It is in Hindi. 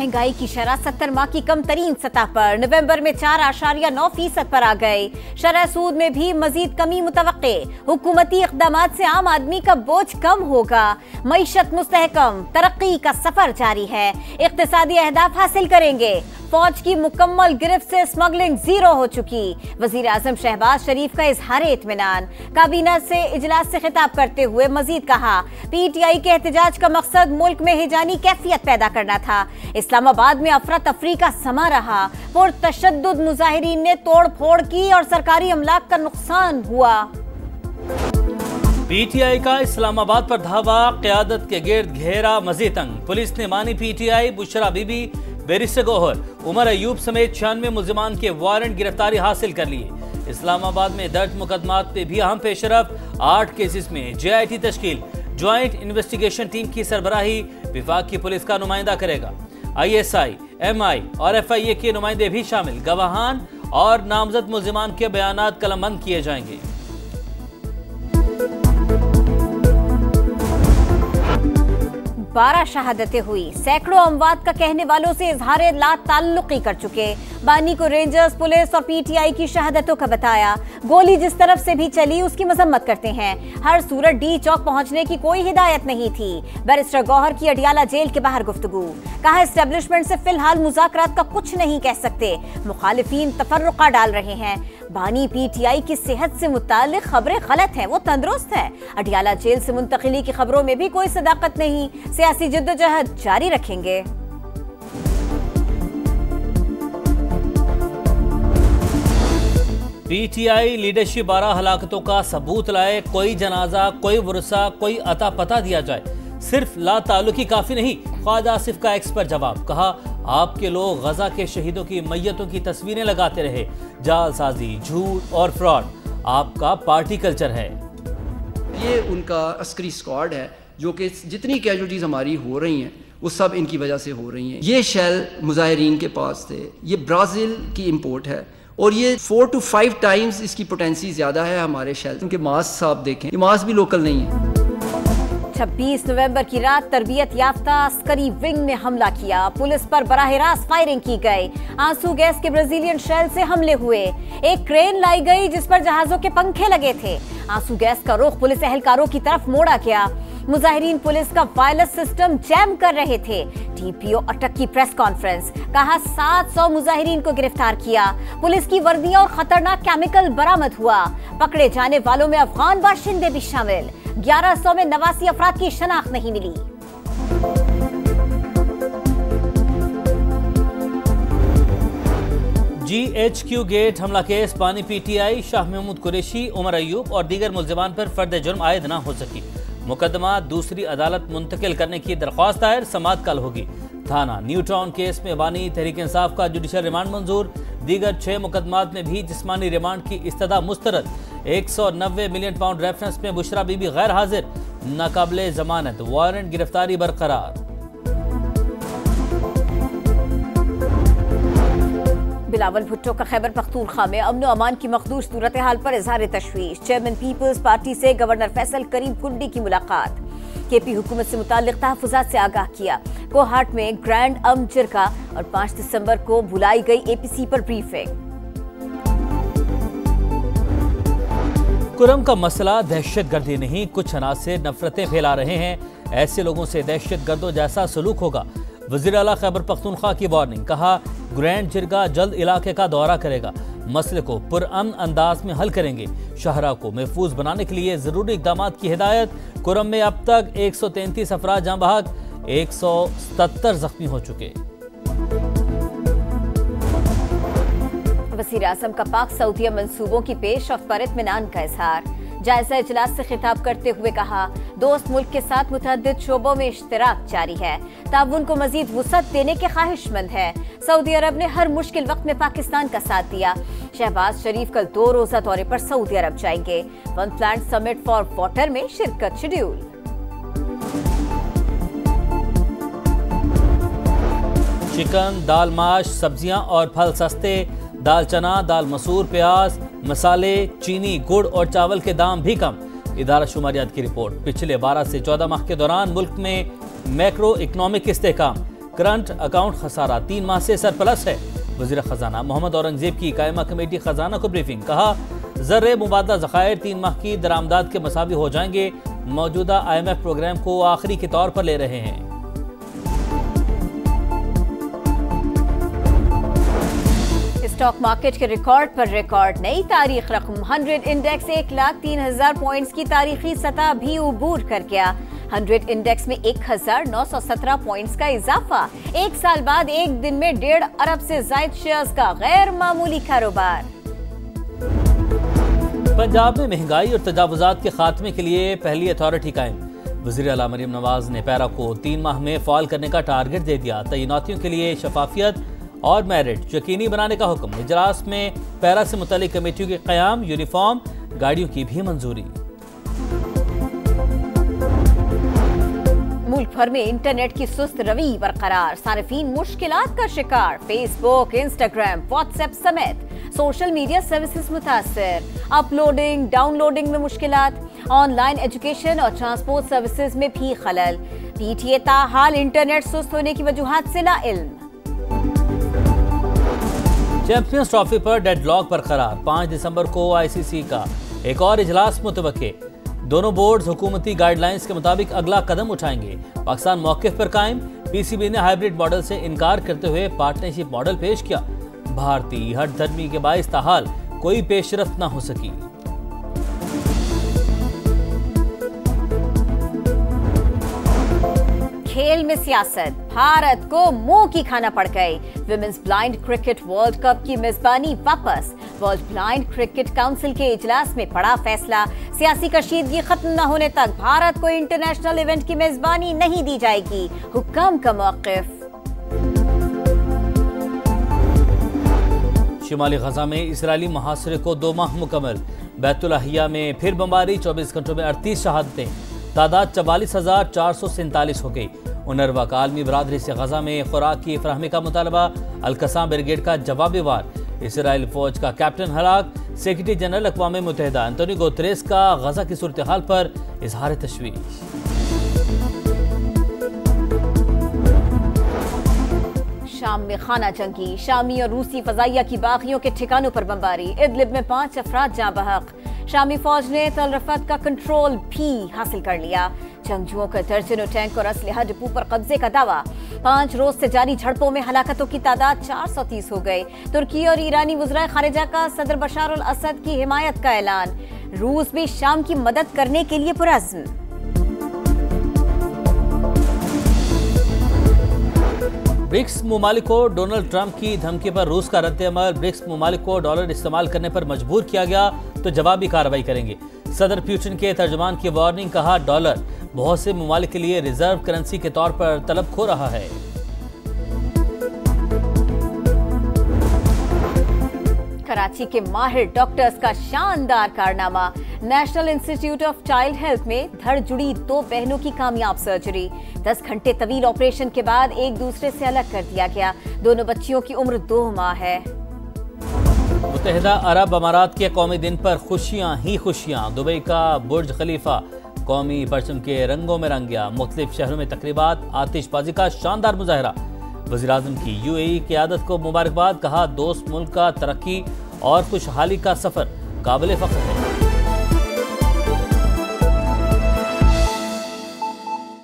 महंगाई की शरह 70 माह की कम तरीन सतह पर, नवंबर में 4.9% पर आ गई। शरह सूद में भी मजीद कमी मुतवक्के। हुकूमती इक़दामात से आम आदमी का बोझ कम होगा। मईशत मुस्तहकम, तरक्की का सफर जारी है। इक़्तिसादी अहदाफ हासिल करेंगे। फौज की मुकम्मल गिरफ्त से स्मगलिंग जीरो हो चुकी। वजीर आजम शहबाज शरीफ का इजहार इत्मीनान। काबीना से इजलास से खिताब करते हुए मजीद कहा, PTI के एहतजाज का मकसद मुल्क में हिजानी कैफियत पैदा करना था। इस्लामाबाद में अफरा तफरी का समा रहा। पुरतशद्दुद मुजाहिरीन ने तोड़ फोड़ की और सरकारी अमलाक का नुकसान हुआ। PTI का इस्लामाबाद पर धावा, क़यादत के गिर्द घेरा मजीद तंग। पुलिस ने मानी PTI, बुशरा बीबी, बैरिस्टर गौहर, उमर अयूब समेत 96 मुल्जिमान के वारंट गिरफ्तारी हासिल कर लिए। इस्लामाबाद में दर्ज मुकदमात में भी अहम पेशरफ। 8 केसेस में JIT तश्कील। ज्वाइंट इन्वेस्टिगेशन टीम की सरबराही विभाग की पुलिस का नुमाइंदा करेगा। ISI, MI और FIA के नुमाइंदे भी शामिल। गवाहान और नामजद मुल्जिमान के बयानात कलमबंद किए जाएंगे। 12 शहादतें हुई। सैकड़ों अमवात का कहने वालों से इजहार ला ताल्लुकी कर चुके। बानी को रेंजर्स, पुलिस और PTI की शहादतों का बताया। गोली जिस तरफ से भी चली उसकी मजम्मत करते हैं। हर सूरत D चौक पहुंचने की कोई हिदायत नहीं थी। बैरिस्टर गौहर की अडियाला जेल के बाहर गुफ्तगू। कहा, एस्टेब्लिशमेंट से फिलहाल मुज़ाकरात का कुछ नहीं कह सकते। मुखालिफिन तफर्रुका डाल रहे हैं। बानी PTI की सेहत से मुताल्लिक खबरें गलत हैं, वो तंदुरुस्त है। अडियाला जेल से मुंतकिली की खबरों में भी कोई सदाकत नहीं। सियासी जद्दोजहद जारी रखेंगे। PTI लीडरशिप 12 हलाकतों का सबूत लाए। कोई जनाजा, कोई वरसा, कोई अता पता दिया जाए। सिर्फ ला ताल्लुकी काफी नहीं। ख्वाजा आसिफ का एक्स पर जवाब। कहा, आपके लोग गजा के शहीदों की मैयतों की तस्वीरें लगाते रहे। जालसाजी, झूठ और फ्रॉड आपका पार्टी कल्चर है। ये उनका अस्करी स्क्वाड है, जो कि जितनी कैजुअल्टीज हमारी हो रही हैं वो सब इनकी वजह से हो रही हैं। ये शेल मुजाहिरीन के पास थे। ये ब्राज़ील की इंपोर्ट है और ये 4 to 5 टाइम्स इसकी पोटेंसी ज्यादा है हमारे शेल। उनके मास्क आप देखें, ये मास्क भी लोकल नहीं है। 26 नवंबर की रात तरबियत याफ्ता अस्करी विंग ने हमला किया। पुलिस पर बराह रास्त फायरिंग की गई। आंसू गैस के ब्राजीलियन शेल से हमले हुए। एक क्रेन लाई गई जिस पर जहाजों के पंखे लगे थे। आंसू गैस का रुख पुलिस एहलकारों की तरफ मोड़ा गया। मुजाहिरीन पुलिस का वायरलेस सिस्टम जैम कर रहे थे। DPO अटक की प्रेस कॉन्फ्रेंस। कहा, 700 मुजाहिरीन को गिरफ्तार किया। पुलिस की वर्दियां और खतरनाक केमिकल बरामद हुआ। पकड़े जाने वालों में अफगान बाशिंदे भी शामिल। 1100 में 89 अफराद की शनाख्त नहीं मिली। GHQ गेट हमला केस। बानी PTI, शाह महमूद कुरैशी, उमर अयूब और दीगर मुल्जिमान पर फर्द जुर्म आयद न हो सकी। मुकदमा दूसरी अदालत मुंतकिल करने की दरख्वास्त दायर। समाअत कल होगी। थाना न्यू टाउन केस में बानी तहरीक इंसाफ का जुडिशल रिमांड मंजूर। दीगर 6 मुकदमात में भी जिस्मानी रिमांड की इस्तदा मुस्तरद। 190 मिलियन पाउंड रेफरेंस में बुशरा बीबी गैर हाजिर। नाकाबिले जमानत। वारंट गिरफ्तारी बरकरार। बिलावल भुट्टो का खैबर पख्तूनख्वा में अमन व अमान की मखदूश सूरत हाल पर इजहार तशवीश। चेयरमैन पीपल्स पार्टी से गवर्नर फैसल करीम कुंडी की मुलाकात। KP हुकूमत से मुताल्लिक तहफ़्फ़ुज़ात से आगाह किया। कोहाट में ग्रैंड अम जिरगा और 5 दिसंबर को बुलाई गई APC पर ब्रीफिंग। कुरम का मसला दहशत गर्दी नहीं, कुछ अनासिर नफरतें फैला रहे हैं। ऐसे लोगों से दहशत गर्दों जैसा सलूक होगा। वज़ीर आला खैबर पख्तूनख्वा की वार्निंग। कहा, ग्रैंड जिरगा जल्द इलाके का दौरा करेगा। मसले को पुरअमन अंदाज में हल करेंगे। शहरा को महफूज बनाने के लिए जरूरी इक़दाम की हिदायत। कुरम में अब तक 133 अफराद जाँ बहक, 177 जख्मी हो चुके। वज़ीर आज़म का पाक सऊदीया मंसूबों की पेशरफ्त पर इत्मीनान का इजहार। जायजा इजलास से खिताब करते हुए कहा, दोस्त मुल्क के साथ मुतअद्दिद शोबों में इश्तिराक जारी है। ताउन को मजीद वुसअत देने के ख्वाहिशमंद है। सऊदी अरब ने हर मुश्किल वक्त में पाकिस्तान का साथ दिया। शहबाज शरीफ कल 2 रोजा दौरे पर सऊदी अरब जाएंगे। One plant summit for water में शिरकत शेड्यूल। चिकन, दाल, माश, सब्जियां और फल सस्ते। दाल चना, दाल मसूर, प्याज, मसाले, चीनी, गुड़ और चावल के दाम भी कम। इदारा शुमारियात की रिपोर्ट। पिछले 12 से 14 माह के दौरान मुल्क में मैक्रो इकनॉमिक इस्तेहकाम। करंट अकाउंट खसारा 3 माह से सरप्लस है। वज़ीर खजाना मोहम्मद औरंगजेब की कायमा कमेटी खजाना को ब्रीफिंग, कहा ज़र मुबादला ज़खायर 3 माह की दरामदाद के मसावी हो जाएंगे। मौजूदा IMF प्रोग्राम को आखिरी के तौर पर ले रहे हैं। स्टॉक मार्केट के रिकॉर्ड पर रिकॉर्ड, नई तारीख रकम 100 इंडेक्स 1,03,000 पॉइंट्स की तारीखी सतह भी उबूर कर गया। 100 इंडेक्स में 1,917 पॉइंट्स का इजाफा। एक साल बाद एक दिन में 1.5 अरब से ज्यादा शेयर्स का गैर मामूली कारोबार। पंजाब में महंगाई और तजावुजात के खात्मे के लिए पहली अथॉरिटी कायम। वज़ीर आला मरियम नवाज ने पैरा को 3 माह में फाल करने का टारगेट दे दिया। तैनातियों के लिए शफाफियत और मेरिट यकीनी बनाने का हुक्म। इजलास में पैरा से मुतल्लिक कमेटियों के क़याम, यूनिफॉर्म गाड़ियों की भी मंजूरी। मुल्क भर में इंटरनेट की सुस्त रवि बरकरार, सारिफीन मुश्किलात का शिकार। फेसबुक, इंस्टाग्राम, व्हाट्सएप समेत सोशल मीडिया सर्विसेज मुतासर। अपलोडिंग, डाउनलोडिंग में मुश्किलात। ऑनलाइन एजुकेशन और ट्रांसपोर्ट सर्विसेज में भी खलल। PTA ताहाल इंटरनेट सुस्त होने की वजूहात से लाइल्म। चैंपियंस ट्रॉफी पर डेडलॉक बरकरार। 5 दिसंबर को ICC का एक और इजलास मुतवक्के। दोनों बोर्ड हुकूमती गाइडलाइंस के मुताबिक अगला कदम उठाएंगे। पाकिस्तान मौक़िफ़ पर कायम। PCB ने हाइब्रिड मॉडल से इनकार करते हुए पार्टनरशिप मॉडल पेश किया। भारतीय हठधर्मी के बाइस ताहाल कोई पेशरफ्त न हो सकी। खेल में सियासत, भारत को मुंह की खाना पड़ गई। Women's blind cricket world cup की मेजबानी वापस। वर्ल्ड ब्लाइंड क्रिकेट काउंसिल के इजलास में बड़ा फैसला। सियासी कशीदगी खत्म न होने तक भारत को इंटरनेशनल इवेंट की मेजबानी नहीं दी जाएगी। हुक्म का मौक़िफ़। शिमाली गजा में इसराइली मुहासरे को 2 माह मुकम्मल। बैतुल अहिया में फिर बमबारी, 24 घंटों में 38 शहादतें। तादाद 44,447 हो गई। उनरवा का आलमी बरादरी से गजा में खुराक की फराहमी का मुतालबा। अल-कसाम ब्रिगेड का जवाबी वार। इसराइल फौज का कैप्टन हलाक। सेक्रेटरी जनरल अक़वाम मुत्तहिदा एंटोनियो गुतेरेस का गजा की सूरत हाल पर इजहार तशवीश। शाम में खाना जंगी, शामी और रूसी फजाइया की बागियों के ठिकानों पर बमबारी। इदलिब में 5 अफराद जाँ बहक। शामी फौज ने तल रफत का कंट्रोल भी हासिल कर लिया। जंगजुओं का दर्जनों टैंक और असलहा डिपो पर कब्जे का दावा। 5 रोज से जारी झड़पों में हलाकतों की तादाद 430 हो गई। तुर्की और ईरानी वज़राए खारिजा का सदर बशार अल असद की हिमायत का ऐलान। रूस भी शाम की मदद करने के लिए पुरअज़्म। ब्रिक्स ममालिक को डोनाल्ड ट्रंप की धमकी पर रूस का रद्द-ए-अमल। ब्रिक्स ममालिक को डॉलर इस्तेमाल करने पर मजबूर किया गया तो जवाबी कार्रवाई करेंगे। सदर पुतिन के तर्जुमान की वार्निंग, कहा डॉलर बहुत से ममालिक के लिए रिजर्व करेंसी के तौर पर तलब खो रहा है। कराची के माहिर डॉक्टर्स का शानदार कारनामा। National institute of child health में धड़ जुड़ी 2 बहनों की कामयाब सर्जरी। 10 घंटे तवील ऑपरेशन के बाद एक दूसरे से अलग कर दिया गया। दोनों बच्चियों की उम्र 2 माह है। मुत्तहिदा अरब अमारात के कौमी दिन पर खुशियां ही खुशियां। दुबई का बुर्ज खलीफा कौमी परचम के रंगों में रंग गया। मुख्तलिफ शहरों में तकरीबात, आतिशबाजी का शानदार मुजाहरा। वज़ीर-ए-आज़म की UAE क़यादत को मुबारकबाद, कहा दोस्त मुल्क का तरक्की और खुशहाली का सफर काबिल फ़ख्र है।